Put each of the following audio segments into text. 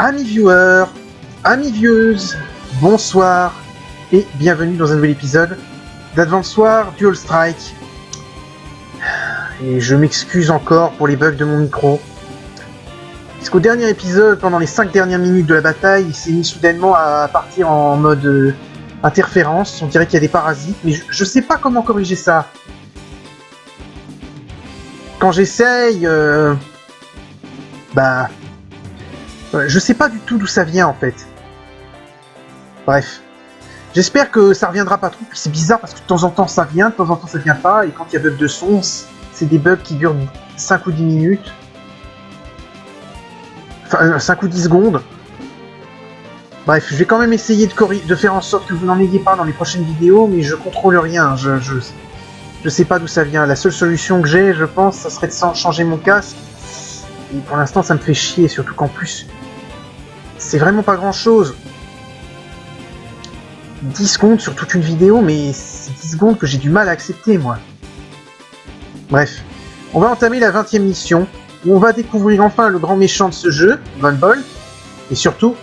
Amis viewers, amis vieweuses, bonsoir et bienvenue dans un nouvel épisode d'Advance Wars Dual Strike. Et je m'excuse encore pour les bugs de mon micro. Parce qu'au dernier épisode, pendant les 5 dernières minutes de la bataille, il s'est mis soudainement à partir en mode interférence. On dirait qu'il y a des parasites, mais je sais pas comment corriger ça. Quand j'essaye, je sais pas du tout d'où ça vient en fait. Bref. J'espère que ça reviendra pas trop, puis c'est bizarre parce que de temps en temps ça vient, de temps en temps ça vient pas, et quand il y a bug de son, c'est des bugs qui durent 5 ou 10 minutes. Enfin, 5 ou 10 secondes. Bref, je vais quand même essayer de faire en sorte que vous n'en ayez pas dans les prochaines vidéos, mais je contrôle rien, je sais pas d'où ça vient. La seule solution que j'ai, je pense, ça serait de changer mon casque. Et pour l'instant ça me fait chier, surtout qu'en plus, c'est vraiment pas grand chose. 10 secondes sur toute une vidéo, mais c'est 10 secondes que j'ai du mal à accepter, moi. Bref, on va entamer la 20e mission, où on va découvrir enfin le grand méchant de ce jeu, Von Bolt, et surtout,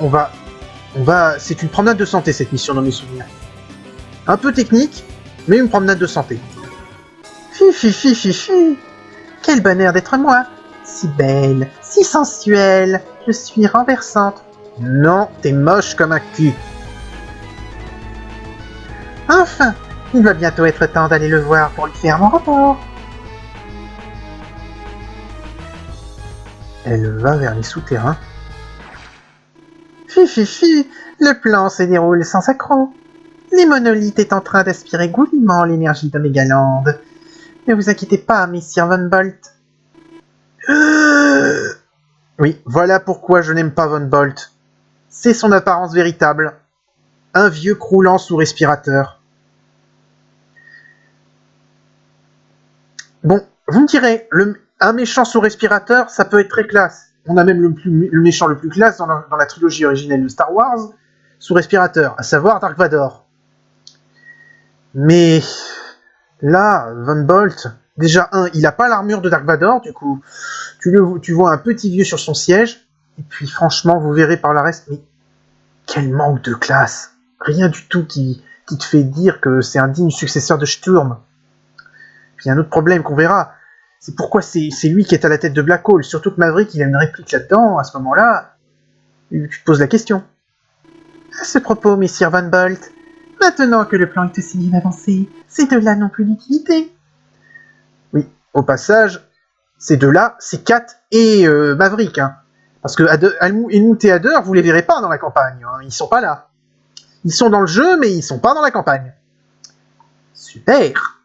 c'est une promenade de santé, cette mission, dans mes souvenirs. Un peu technique, mais une promenade de santé. Fi. Quel bonheur d'être moi. Si belle, si sensuelle, je suis renversante. Non, t'es moche comme un cul. Enfin, il va bientôt être temps d'aller le voir pour lui faire mon rapport. Elle va vers les souterrains. Fi, le plan se déroule sans accroc. Les monolithes est en train d'aspirer goulûment l'énergie de Megaland. Ne vous inquiétez pas, messire Von Bolt. Oui, voilà pourquoi je n'aime pas Von Bolt. C'est son apparence véritable. Un vieux croulant sous respirateur. Bon, vous me direz, un méchant sous respirateur, ça peut être très classe. On a même le méchant le plus classe dans la trilogie originelle de Star Wars, sous respirateur, à savoir Dark Vador. Mais là, Von Bolt, déjà il a pas l'armure de Dark Vador, du coup, tu vois un petit vieux sur son siège, et puis franchement, vous verrez par la reste, mais quel manque de classe. Rien du tout qui te fait dire que c'est un digne successeur de Sturm. Puis il y a un autre problème qu'on verra, c'est pourquoi c'est lui qui est à la tête de Black Hole, surtout que Maverick il a une réplique là-dedans, à ce moment-là, tu te poses la question. À ce propos, messire Von Bolt, maintenant que le plan est aussi bien avancé, ces deux-là n'ont plus d'utilité. Oui, au passage, ces deux-là, c'est Kat et Maverick, hein. Parce que Helmut et Hader, vous les verrez pas dans la campagne, hein. Ils sont pas là. Ils sont dans le jeu, mais ils sont pas dans la campagne. Super.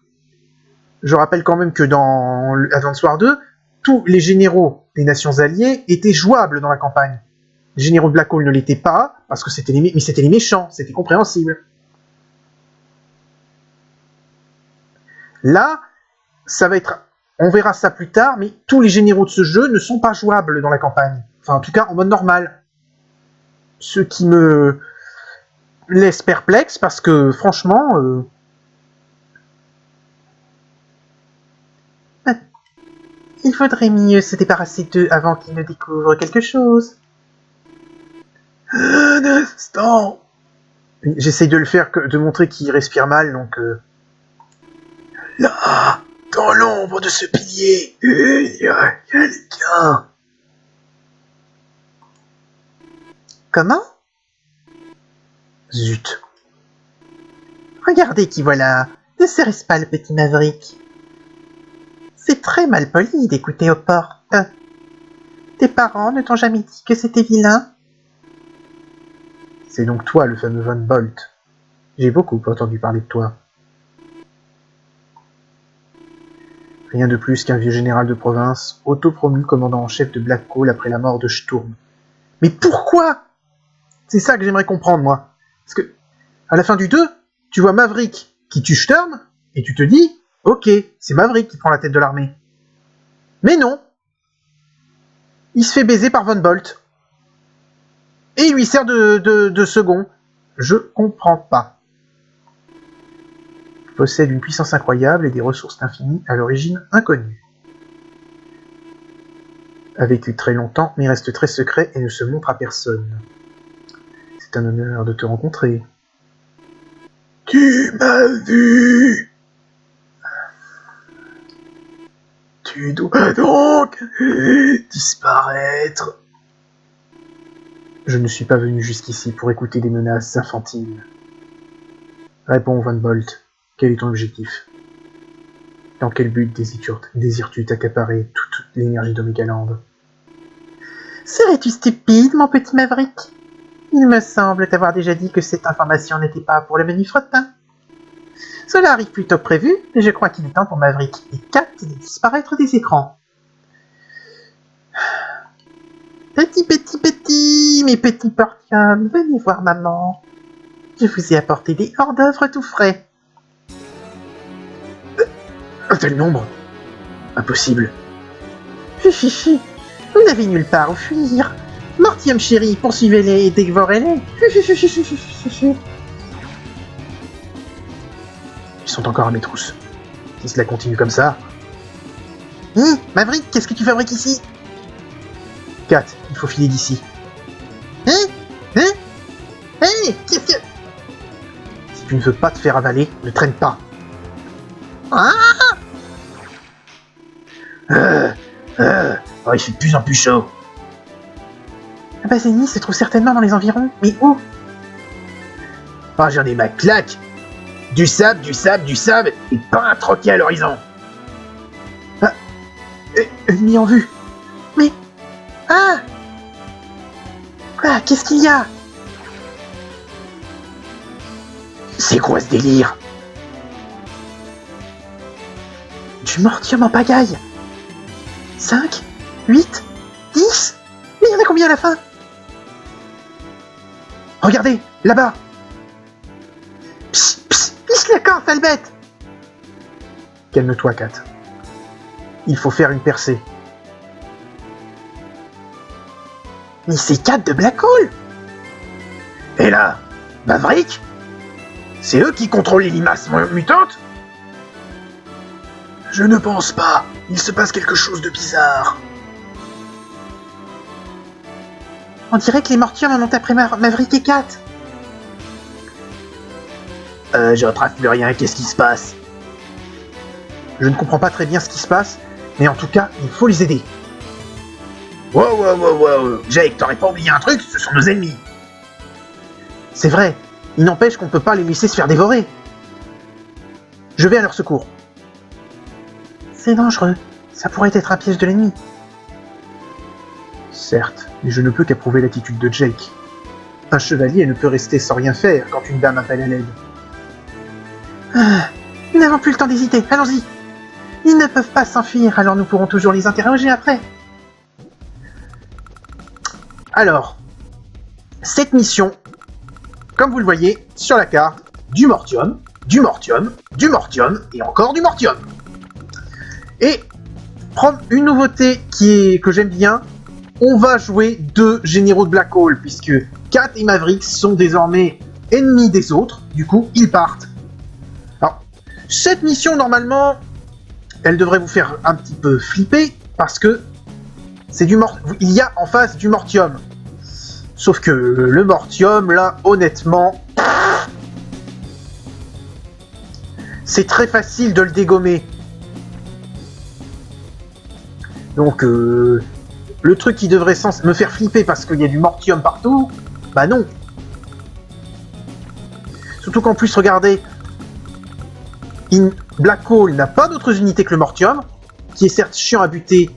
Je rappelle quand même que dans Advance Wars 2, tous les généraux des nations alliées étaient jouables dans la campagne. Les généraux de Black Hole ne l'étaient pas, parce que c'était les méchants, c'était compréhensible. Là, ça va être... On verra ça plus tard, mais tous les généraux de ce jeu ne sont pas jouables dans la campagne. Enfin, en tout cas, en mode normal. Ce qui me laisse perplexe, parce que, franchement... Il faudrait mieux se débarrasser d'eux avant qu'ils ne découvrent quelque chose. Un instant. J'essaye de le faire, de montrer qu'il respire mal, donc... Là, dans l'ombre de ce pilier, il y a quelqu'un. Comment? Zut. Regardez qui voilà. Ne serait-ce pas le petit Maverick? C'est très mal poli d'écouter aux portes. Tes parents ne t'ont jamais dit que c'était vilain? C'est donc toi le fameux Von Bolt. J'ai beaucoup entendu parler de toi. Rien de plus qu'un vieux général de province, autopromu commandant en chef de Black Hole après la mort de Sturm. Mais pourquoi? C'est ça que j'aimerais comprendre, moi. Parce que, à la fin du 2, tu vois Maverick qui tue Sturm, et tu te dis... Ok, c'est Maverick qui prend la tête de l'armée. Mais non. Il se fait baiser par Von Bolt. Et il lui sert de second. Je comprends pas. Il possède une puissance incroyable et des ressources infinies à l'origine inconnue. A vécu très longtemps, mais reste très secret et ne se montre à personne. C'est un honneur de te rencontrer. Tu m'as vu. Tu dois donc disparaître. Je ne suis pas venu jusqu'ici pour écouter des menaces infantiles. Réponds, Van Bolt. Quel est ton objectif? Dans quel but désires-tu t'accaparer toute l'énergie d'Omegaland? Serais-tu stupide, mon petit Maverick? Il me semble t'avoir déjà dit que cette information n'était pas pour le menu fretin. Cela arrive plus tôt que prévu, et je crois qu'il est temps pour Maverick et Kat de disparaître des écrans. Petit, mes petits portiums, venez voir maman. Je vous ai apporté des hors-d'œuvre tout frais. Un tel nombre? Impossible. Chichichi, vous n'avez nulle part où fuir. Mortium chéri, poursuivez-les et dévorez-les. Ils sont encore à mes trousses. Si cela continue comme ça... Maverick, qu'est-ce que tu fabriques ici? Kat, il faut filer d'ici. Qu'est-ce que... Si tu ne veux pas te faire avaler, ne traîne pas. Oh, il fait de plus en plus chaud. Zenny se trouve certainement dans les environs, mais où? Oh, j'en ai ma claque. Du sable, et pas un troquet à l'horizon. Ennemi en vue. Mais... qu'est-ce qu'il y a? C'est quoi ce délire? Du mortium en pagaille. 5, 8, 10. Mais il y en a combien à la fin? Regardez, là-bas. Pisse la corne, sale bête. Calme-toi, Kat. Il faut faire une percée. Mais c'est Kat de Black Hole. Et là, Maverick? C'est eux qui contrôlent les limaces mutantes? Je ne pense pas. Il se passe quelque chose de bizarre. On dirait que les mortiums en ont après Maverick et Kat. Je retrace plus rien. Qu'est-ce qui se passe? Je ne comprends pas très bien ce qui se passe, mais en tout cas, il faut les aider. Wow. Jake, t'aurais pas oublié un truc? Ce sont nos ennemis. C'est vrai. Il n'empêche qu'on ne peut pas les laisser se faire dévorer. Je vais à leur secours. C'est dangereux. Ça pourrait être un piège de l'ennemi. Certes, mais je ne peux qu'approuver l'attitude de Jake. Un chevalier ne peut rester sans rien faire quand une dame appelle à l'aide. Nous n'avons plus le temps d'hésiter. Allons-y. Ils ne peuvent pas s'enfuir, alors nous pourrons toujours les interroger après. Alors, cette mission, comme vous le voyez sur la carte, du mortium, et encore du mortium. Et prendre une nouveauté que j'aime bien, on va jouer 2 généraux de Black Hole, puisque Kat et Maverick sont désormais ennemis des autres, du coup ils partent. Alors, cette mission normalement, elle devrait vous faire un petit peu flipper, parce que c'est il y a en face du mortium. Sauf que le mortium, là, honnêtement, c'est très facile de le dégommer. Donc, le truc qui devrait me faire flipper parce qu'il y a du mortium partout, bah non. Surtout qu'en plus, regardez, Black Hole n'a pas d'autres unités que le mortium, qui est certes chiant à buter,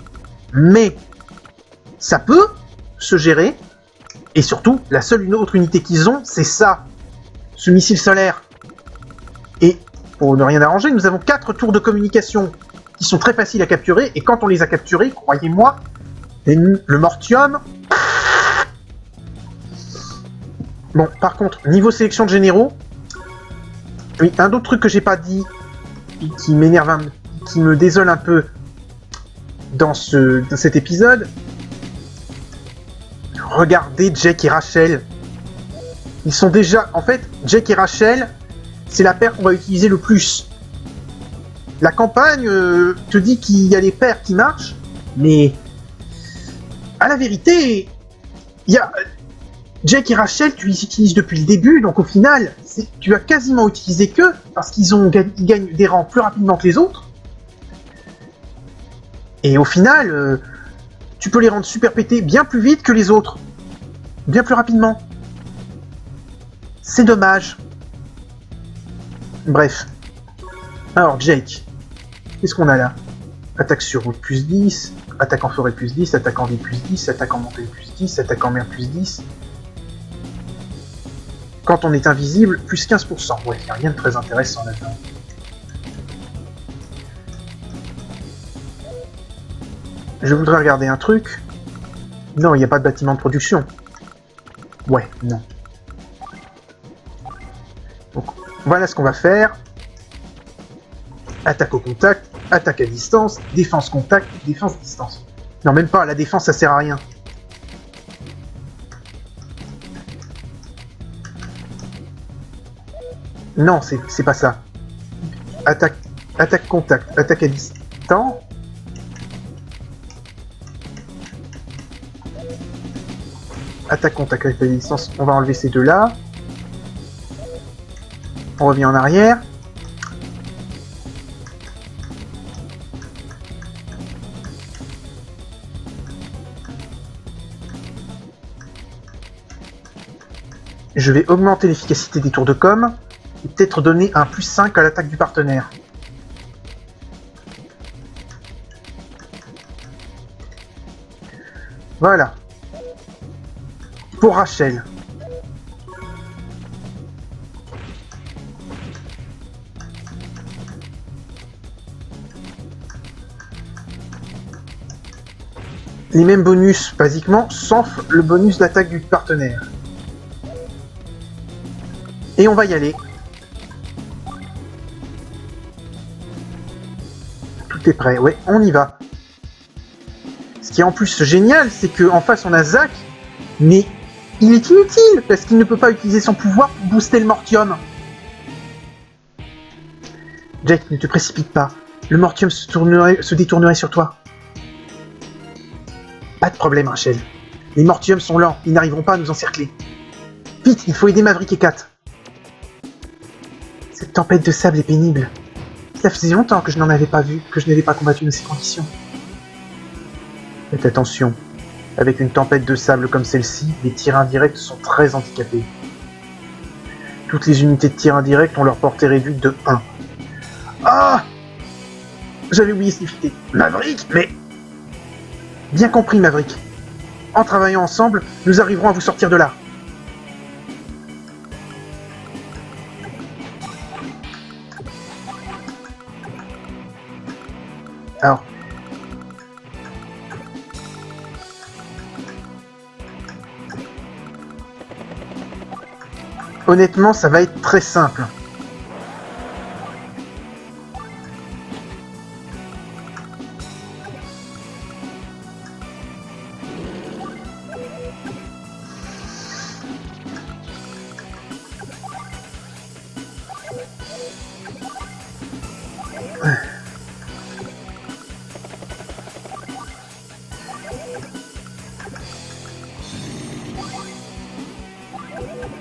mais ça peut se gérer. Et surtout, la seule autre unité qu'ils ont, c'est ça, ce missile solaire. Et pour ne rien arranger, nous avons 4 tours de communication qui sont très faciles à capturer, et quand on les a capturés, croyez-moi, le mortium... Bon, par contre, niveau sélection de généraux, oui, un autre truc que j'ai pas dit, qui m'énerve, qui me désole un peu dans cet épisode, regardez Jake et Rachel. Ils sont déjà... En fait, Jake et Rachel, c'est la paire qu'on va utiliser le plus. La campagne te dit qu'il y a les paires qui marchent, mais À la vérité, il y a... Jake et Rachel, tu les utilises depuis le début, donc au final, tu as quasiment utilisé qu'eux, parce qu'ils ils gagnent des rangs plus rapidement que les autres. Et au final, tu peux les rendre super pétés bien plus vite que les autres. Bien plus rapidement. C'est dommage. Bref. Alors, Jake. Qu'est-ce qu'on a là? Attaque sur route plus 10, attaque en forêt plus 10, attaque en ville plus 10, attaque en montagne plus 10, attaque en mer plus 10. Quand on est invisible, plus 15%. Ouais, il n'y a rien de très intéressant là-dedans. Je voudrais regarder un truc. Non, il n'y a pas de bâtiment de production. Ouais, non. Donc, voilà ce qu'on va faire. Attaque au contact, attaque à distance, défense contact, défense distance. Non, même pas, la défense ça sert à rien. Non, c'est pas ça. Attaque contact, attaque à distance. Attaque contact, attaque à distance. On va enlever ces deux-là. On revient en arrière. Je vais augmenter l'efficacité des tours de com. Et peut-être donner un plus 5 à l'attaque du partenaire. Voilà. Pour Rachel. Les mêmes bonus, basiquement, sauf le bonus d'attaque du partenaire. Et on va y aller. Tout est prêt, ouais, on y va. Ce qui est en plus génial, c'est qu'en face on a Zack, mais il est inutile, parce qu'il ne peut pas utiliser son pouvoir pour booster le Mortium. Jake, ne te précipite pas. Le Mortium se détournerait sur toi. Pas de problème, Rachel. Les Mortiums sont lents, ils n'arriveront pas à nous encercler. Vite, il faut aider Maverick et Kat. Cette tempête de sable est pénible. Ça faisait longtemps que je n'en avais pas vu, que je n'avais pas combattu dans ces conditions. Faites attention. Avec une tempête de sable comme celle-ci, les tirs indirects sont très handicapés. Toutes les unités de tir indirect ont leur portée réduite de 1. Ah! J'avais oublié cette unité. Maverick, mais... Bien compris, Maverick. En travaillant ensemble, nous arriverons à vous sortir de là. Alors... Honnêtement, ça va être très simple.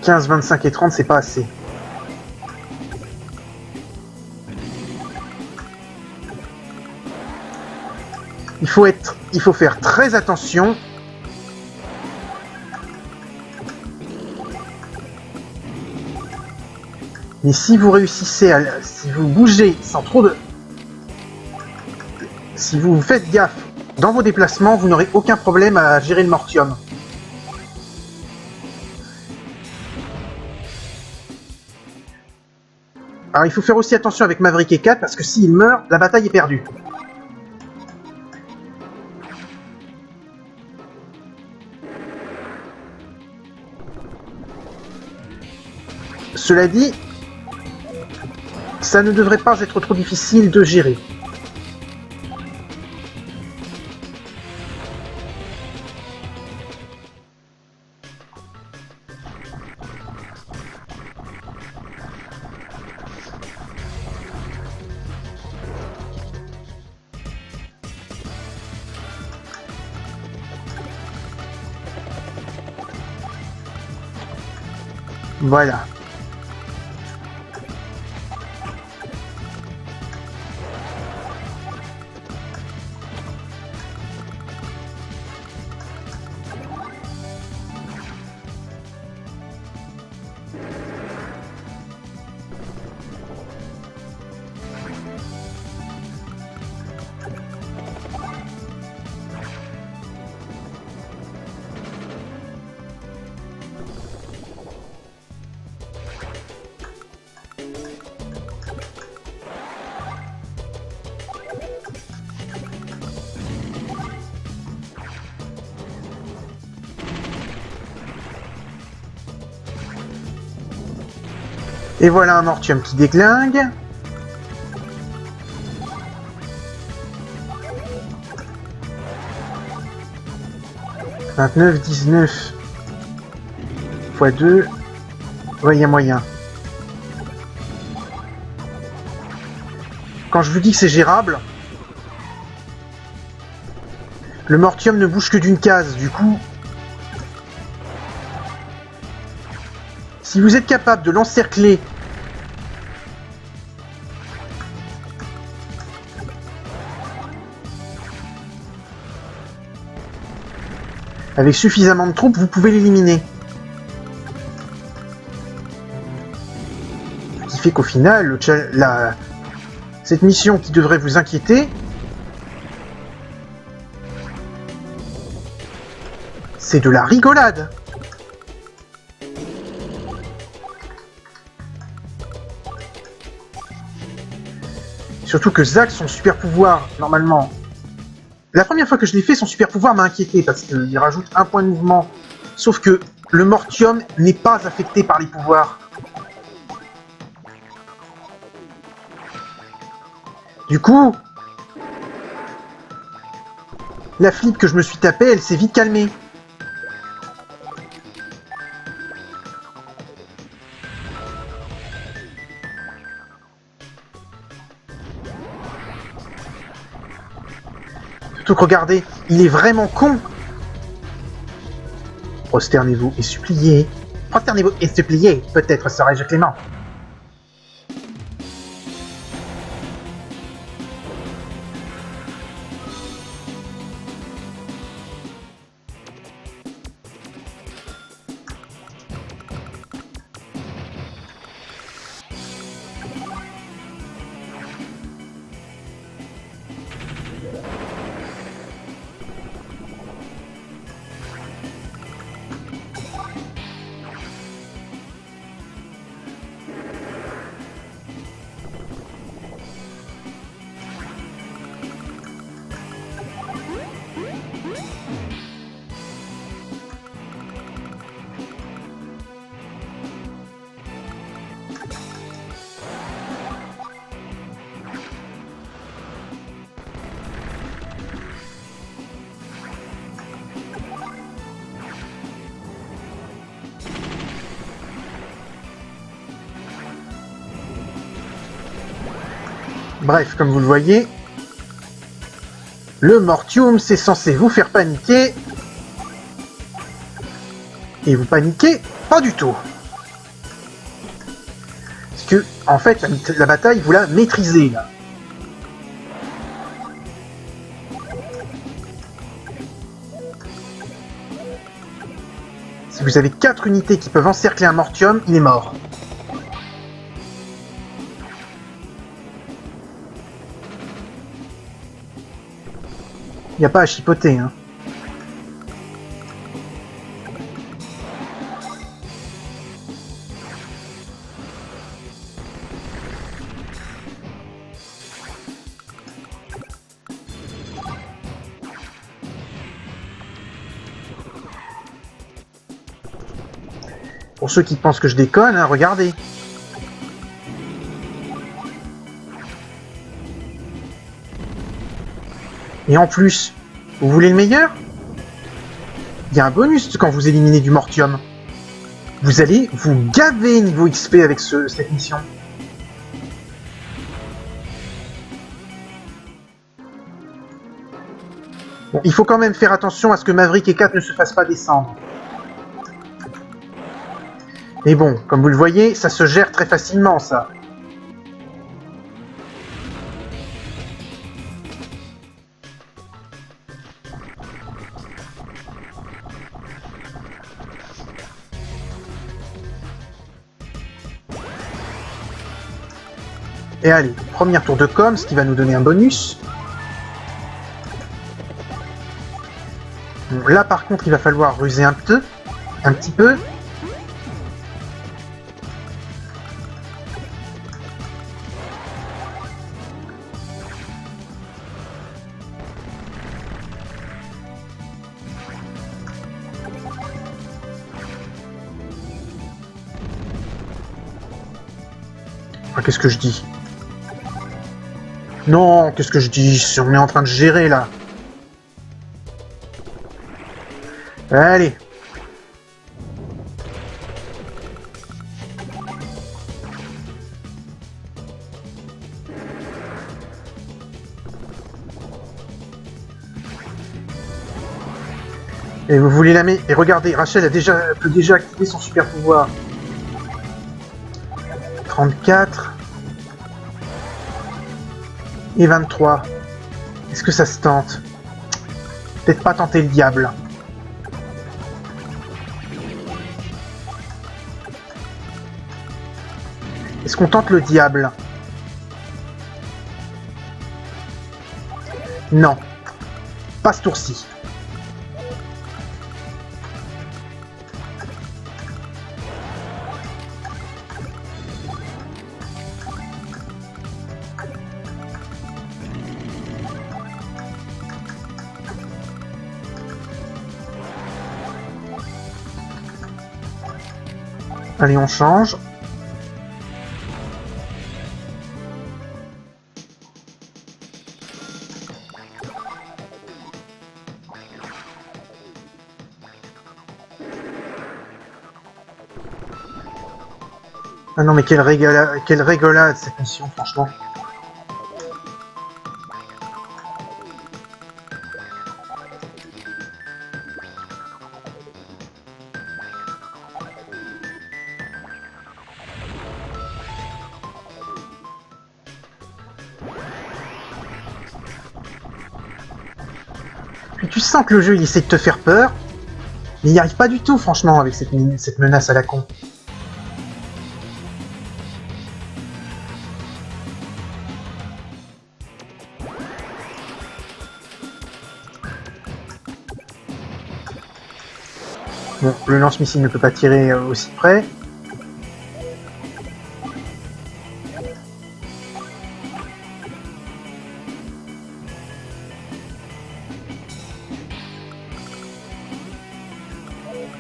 « 15, 25 et 30, c'est pas assez. » Il faut faire très attention. Mais si vous réussissez si vous bougez sans trop de... Si vous faites gaffe dans vos déplacements, vous n'aurez aucun problème à gérer le Mortium. Alors il faut faire aussi attention avec Maverick et Kat, parce que s'ils meurent, la bataille est perdue. Cela dit, ça ne devrait pas être trop difficile de gérer. Voilà. Et voilà un Mortium qui déglingue. « 29, 19 x 2. Ouais, il y a moyen. Quand je vous dis que c'est gérable, le Mortium ne bouge que d'une case, du coup... Si vous êtes capable de l'encercler avec suffisamment de troupes, vous pouvez l'éliminer. Ce qui fait qu'au final, cette mission qui devrait vous inquiéter, c'est de la rigolade. Surtout que Zack, son super pouvoir, normalement... La première fois que je l'ai fait, son super pouvoir m'a inquiété parce qu'il rajoute un point de mouvement. Sauf que le Mortium n'est pas affecté par les pouvoirs. Du coup, la flip que je me suis tapée, elle s'est vite calmée. Surtout que regardez, il est vraiment con. Prosternez-vous et suppliez. Prosternez-vous et suppliez. Peut-être serai-je clément. Bref, comme vous le voyez, le Mortium, c'est censé vous faire paniquer. Et vous paniquez pas du tout. Parce que, en fait, la bataille, vous la maîtrisez, là. Si vous avez 4 unités qui peuvent encercler un Mortium, il est mort. Il n'y a pas à chipoter, hein. Pour ceux qui pensent que je déconne, hein, regardez. Et en plus, vous voulez le meilleur? Il y a un bonus quand vous éliminez du Mortium. Vous allez vous gaver niveau XP avec cette mission. Bon, il faut quand même faire attention à ce que Maverick et Kat ne se fassent pas descendre. Mais bon, comme vous le voyez, ça se gère très facilement, ça. Et allez, premier tour de com, ce qui va nous donner un bonus. Bon, là, par contre, il va falloir ruser un petit peu. Ah, qu'est-ce que je dis? Non, qu'est-ce que je dis? On est en train de gérer, là. Allez. Et vous voulez la mettre? Et regardez, Rachel peut déjà activer son super pouvoir. 34 et 23. Est-ce que ça se tente? Peut-être pas tenter le diable. Est-ce qu'on tente le diable? Non. Pas ce tour-ci. Allez, on change. Ah non, mais quelle rigolade cette mission, franchement. Puis tu sens que le jeu il essaie de te faire peur, mais il n'y arrive pas du tout, franchement, avec cette menace à la con. Bon, le lance-missile ne peut pas tirer aussi près.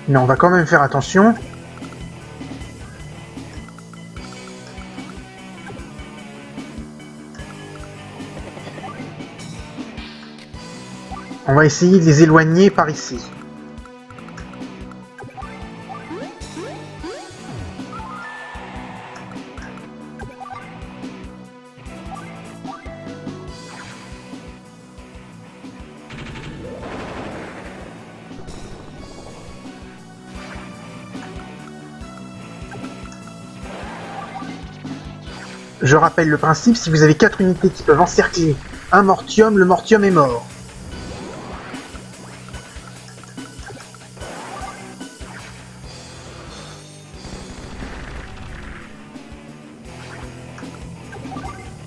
Mais on va quand même faire attention. On va essayer de les éloigner par ici. Je rappelle le principe, si vous avez 4 unités qui peuvent encercler un mortium, le mortium est mort.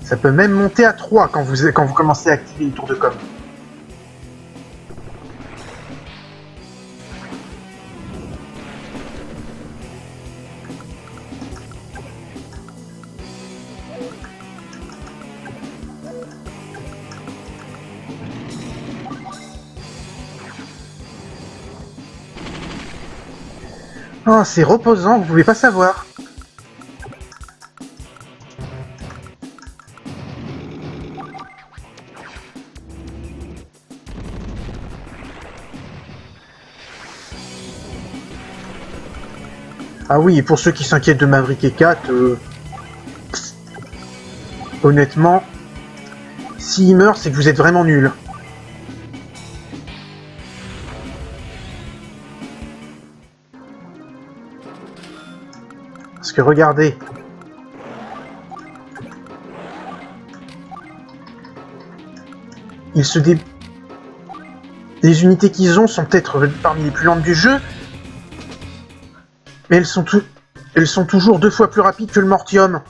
Ça peut même monter à 3 quand vous commencez à activer une tour de com. Oh, c'est reposant, vous pouvez pas savoir. Ah oui, et pour ceux qui s'inquiètent de Maverick et Kat, honnêtement, s'il meurt, c'est que vous êtes vraiment nul. Parce que regardez. Ils se dé... Les unités qu'ils ont sont peut-être parmi les plus lentes du jeu, mais elles sont toujours 2 fois plus rapides que le Mortium.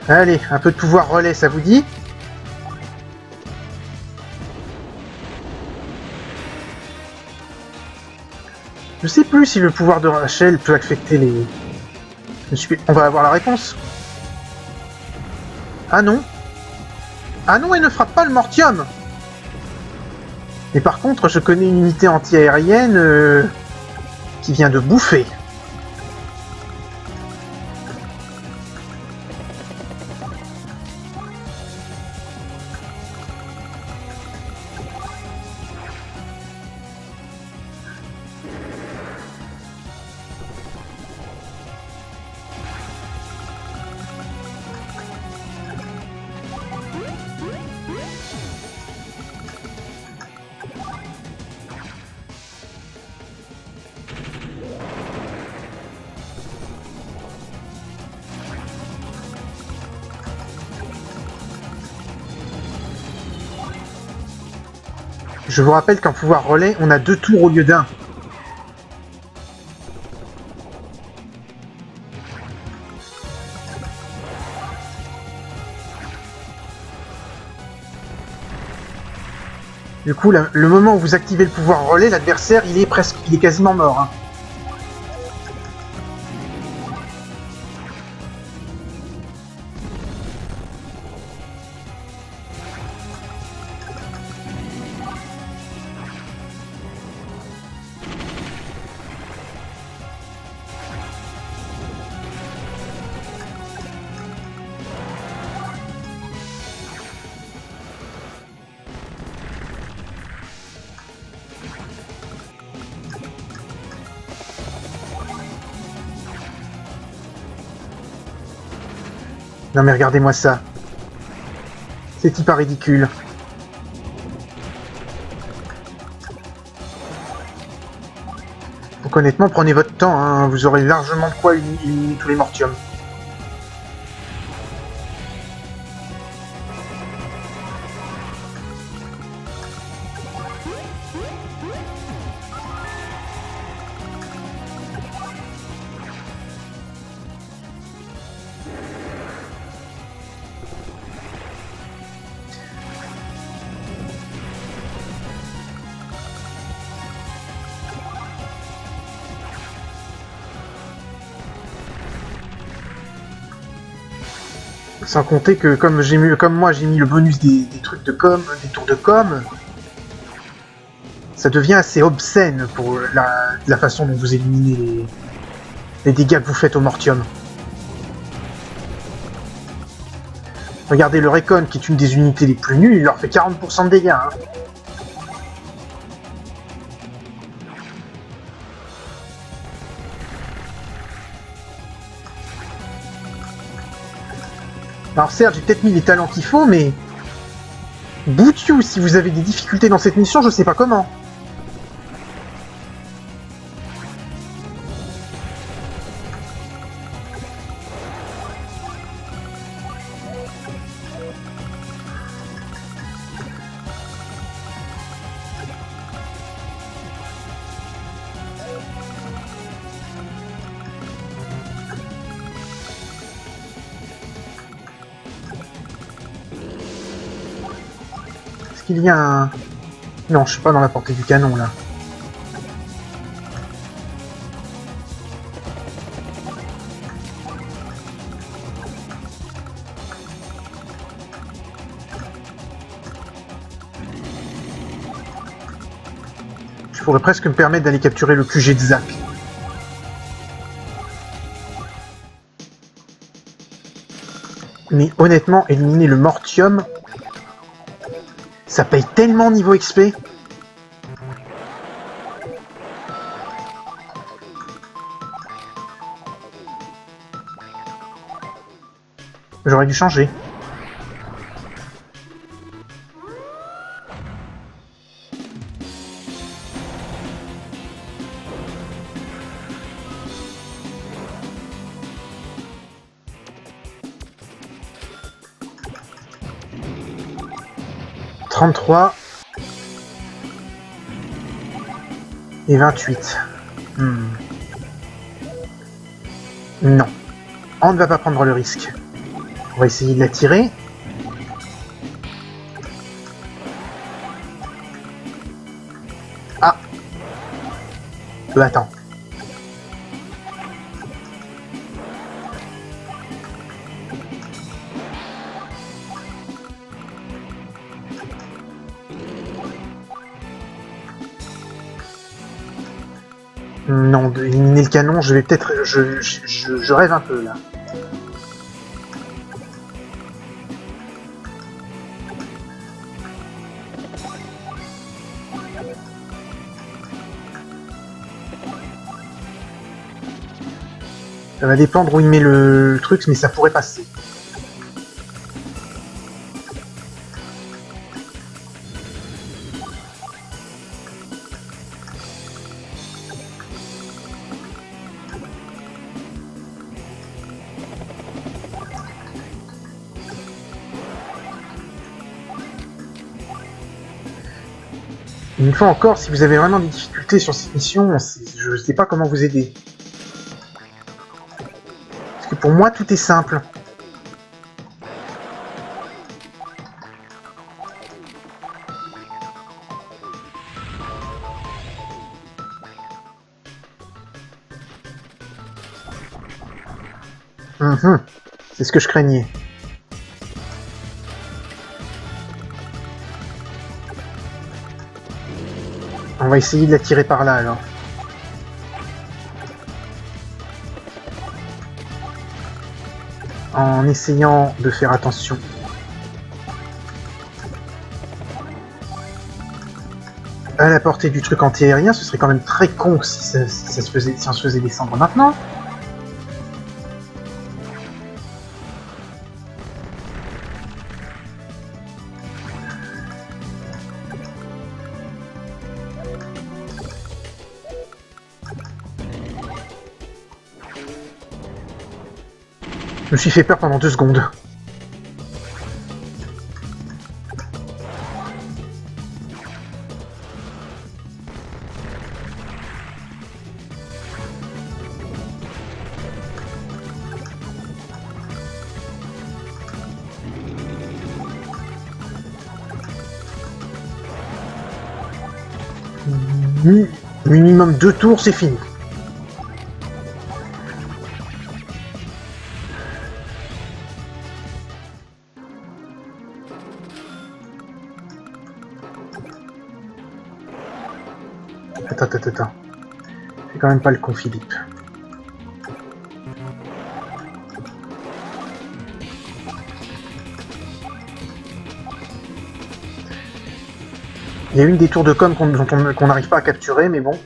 Allez, un peu de pouvoir relais, ça vous dit? Je sais plus si le pouvoir de Rachel peut affecter les... On va avoir la réponse. Ah non. Ah non, elle ne frappe pas le Mortium. Mais par contre, je connais une unité anti-aérienne qui vient de bouffer. Je vous rappelle qu'en pouvoir relais, on a 2 tours au lieu d'1. Du coup, le moment où vous activez le pouvoir relais, l'adversaire, il est quasiment mort. Hein. Non mais regardez-moi ça. C'est hyper ridicule. Donc honnêtement, prenez votre temps, hein. Vous aurez largement de quoi éliminer tous les Mortiums. Sans compter que comme moi j'ai mis le bonus des trucs de com, des tours de com, ça devient assez obscène pour la façon dont vous éliminez les dégâts que vous faites au Mortium. Regardez le Recon, qui est une des unités les plus nulles, il leur fait 40% de dégâts. Hein. Alors certes, j'ai peut-être mis les talents qu'il faut, mais... Boot you, si vous avez des difficultés dans cette mission, je sais pas comment. Il y a un... Non, je suis pas dans la portée du canon, là. Je pourrais presque me permettre d'aller capturer le QG de Zack. Mais honnêtement, éliminer le Mortium... Ça paye tellement niveau XP. J'aurais dû changer. 33 et 28. Non. On ne va pas prendre le risque. On va essayer de la tirer. Ah. Attends. Non, d'éliminer le canon, je vais peut-être... Je rêve un peu, là. Ça va dépendre où il met le truc, mais ça pourrait passer. Une fois encore, si vous avez vraiment des difficultés sur cette mission, je ne sais pas comment vous aider. Parce que pour moi, tout est simple. C'est ce que je craignais. On va essayer de la tirer par là, alors. En essayant de faire attention. À la portée du truc anti-aérien, ce serait quand même très con si on se faisait descendre maintenant. Je me suis fait peur pendant 2 secondes. Minimum 2 tours, c'est fini. Attends. C'est quand même pas le con, Philippe. Il y a une des tours de com qu'on n'arrive pas à capturer, mais bon.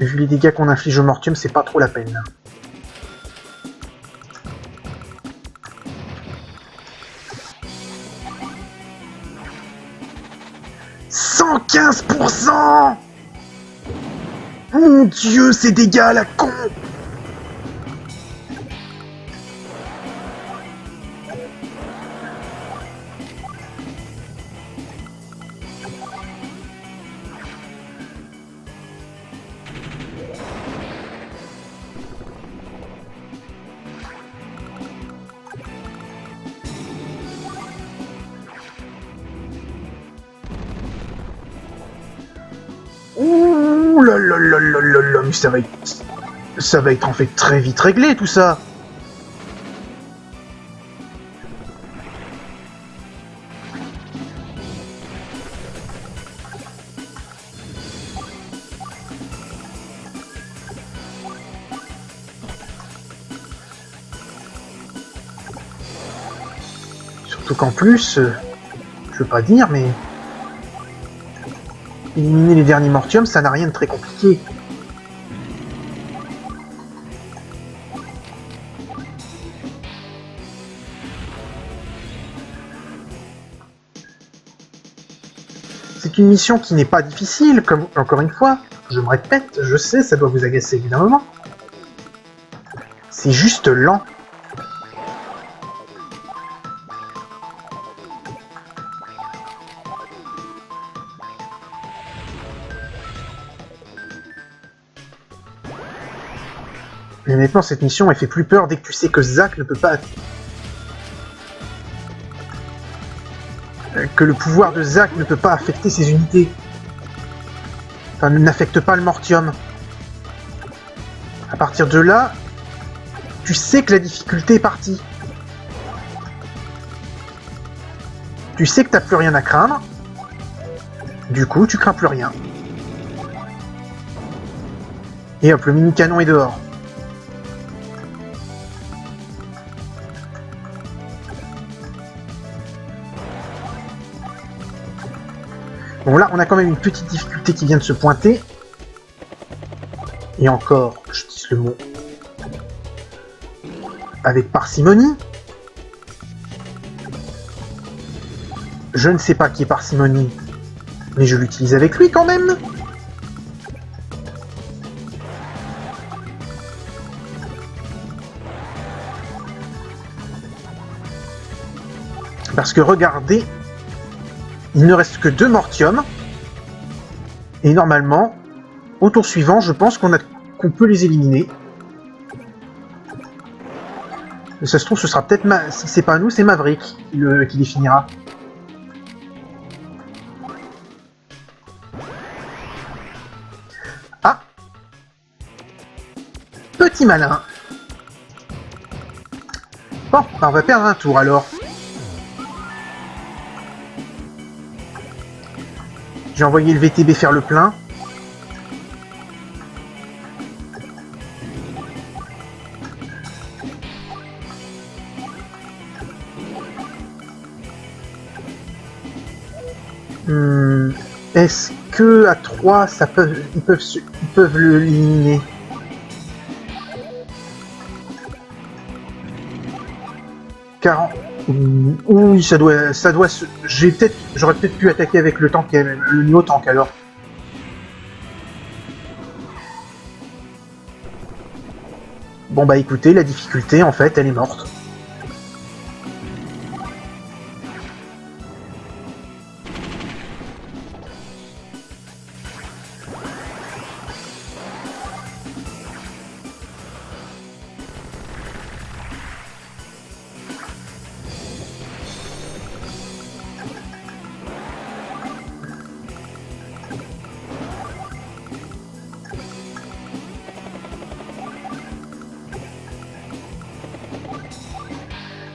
Vu les dégâts qu'on inflige au Mortium, c'est pas trop la peine. « 115%! Mon Dieu, ces dégâts à la con! Ouh là là là là là là, mais ça va être en fait très vite réglé tout ça. Surtout qu'en plus, je veux pas dire, mais éliminer les derniers Mortiums, ça n'a rien de très compliqué. C'est une mission qui n'est pas difficile, comme encore une fois, je me répète, je sais, ça doit vous agacer évidemment. C'est juste lent. Mais honnêtement, cette mission, elle fait plus peur dès que tu sais que Zack ne peut pas... que le pouvoir de Zack ne peut pas affecter ses unités. Enfin, n'affecte pas le Mortium. À partir de là, tu sais que la difficulté est partie. Tu sais que t'as plus rien à craindre. Du coup, tu crains plus rien. Et hop, le mini-canon est dehors. Bon, là, on a quand même une petite difficulté qui vient de se pointer. Et encore, je dis le mot. Avec parcimonie. Je ne sais pas qui est parcimonie, mais je l'utilise avec lui quand même. Parce que regardez, il ne reste que 2 Mortium. Et normalement, au tour suivant, je pense qu'on peut les éliminer. Mais ça se trouve, ce sera peut-être... Si c'est pas nous, c'est Maverick qui les finira. Ah! Petit malin. Bon, bah on va perdre un tour alors. J'ai envoyé le VTB faire le plein. Est-ce que à 3, ils peuvent l'éliminer? Oui, ça doit j'aurais peut-être pu attaquer avec le tank, le niveau tank alors. Bon bah écoutez, la difficulté en fait, elle est morte.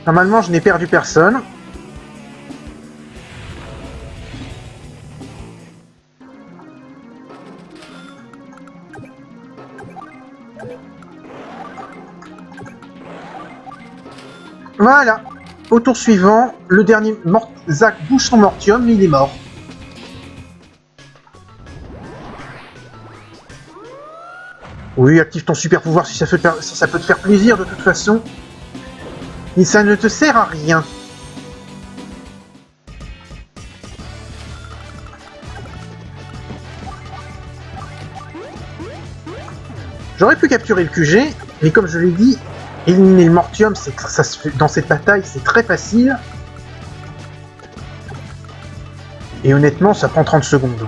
Normalement, je n'ai perdu personne. Voilà. Au tour suivant, le dernier Zack bouge son Mortium, mais il est mort. Oui, active ton super pouvoir si ça peut te faire plaisir de toute façon. Et ça ne te sert à rien. J'aurais pu capturer le QG, mais comme je l'ai dit, éliminer le Mortium, ça se fait, dans cette bataille, c'est très facile. Et honnêtement, ça prend 30 secondes.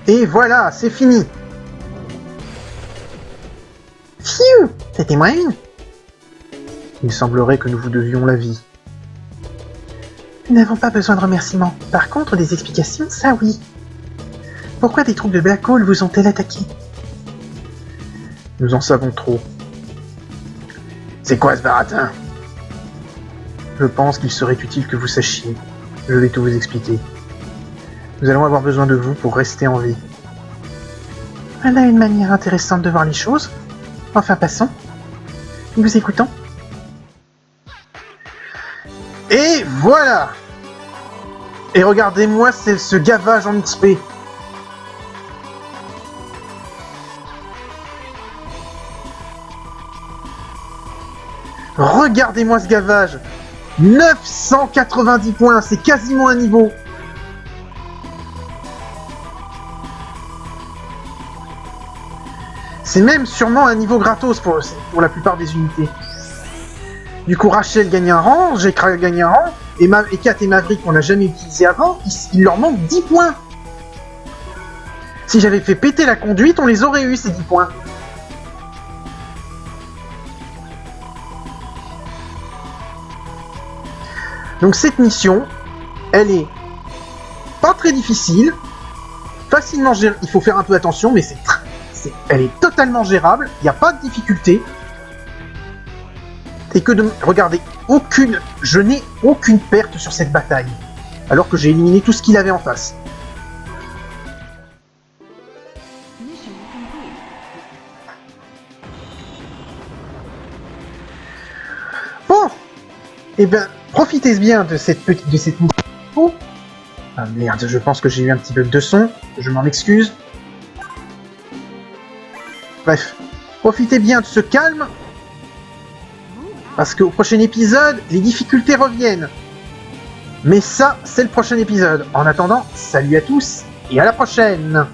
Et voilà, c'est fini. Phew, c'était moi une. Il semblerait que nous vous devions la vie. Nous n'avons pas besoin de remerciements. Par contre, des explications, ça oui. Pourquoi des troupes de Black Hole vous ont-elles attaqué? Nous en savons trop. C'est quoi ce baratin? Je pense qu'il serait utile que vous sachiez. Je vais tout vous expliquer. Nous allons avoir besoin de vous pour rester en vie. Elle a une manière intéressante de voir les choses. Enfin, passons. Nous vous écoutons. Et voilà! Et regardez-moi ce gavage en XP. Regardez-moi ce gavage. 990 points, c'est quasiment un niveau. C'est même sûrement un niveau gratos pour la plupart des unités. Du coup, Rachel gagne un rang, Jekra gagne un rang, et Kat et Maverick qu'on n'a jamais utilisé avant, il leur manque 10 points. Si j'avais fait péter la conduite, on les aurait eu ces 10 points. Donc cette mission, elle est pas très difficile, facilement gérable. Il faut faire un peu attention, mais elle est totalement gérable. Il n'y a pas de difficulté. Et que de regardez, je n'ai aucune perte sur cette bataille, alors que j'ai éliminé tout ce qu'il avait en face. Bon, et ben profitez bien de cette mission. Oh. Ah merde, je pense que j'ai eu un petit bug de son, je m'en excuse. Bref, profitez bien de ce calme, parce qu'au prochain épisode, les difficultés reviennent. Mais ça, c'est le prochain épisode. En attendant, salut à tous, et à la prochaine!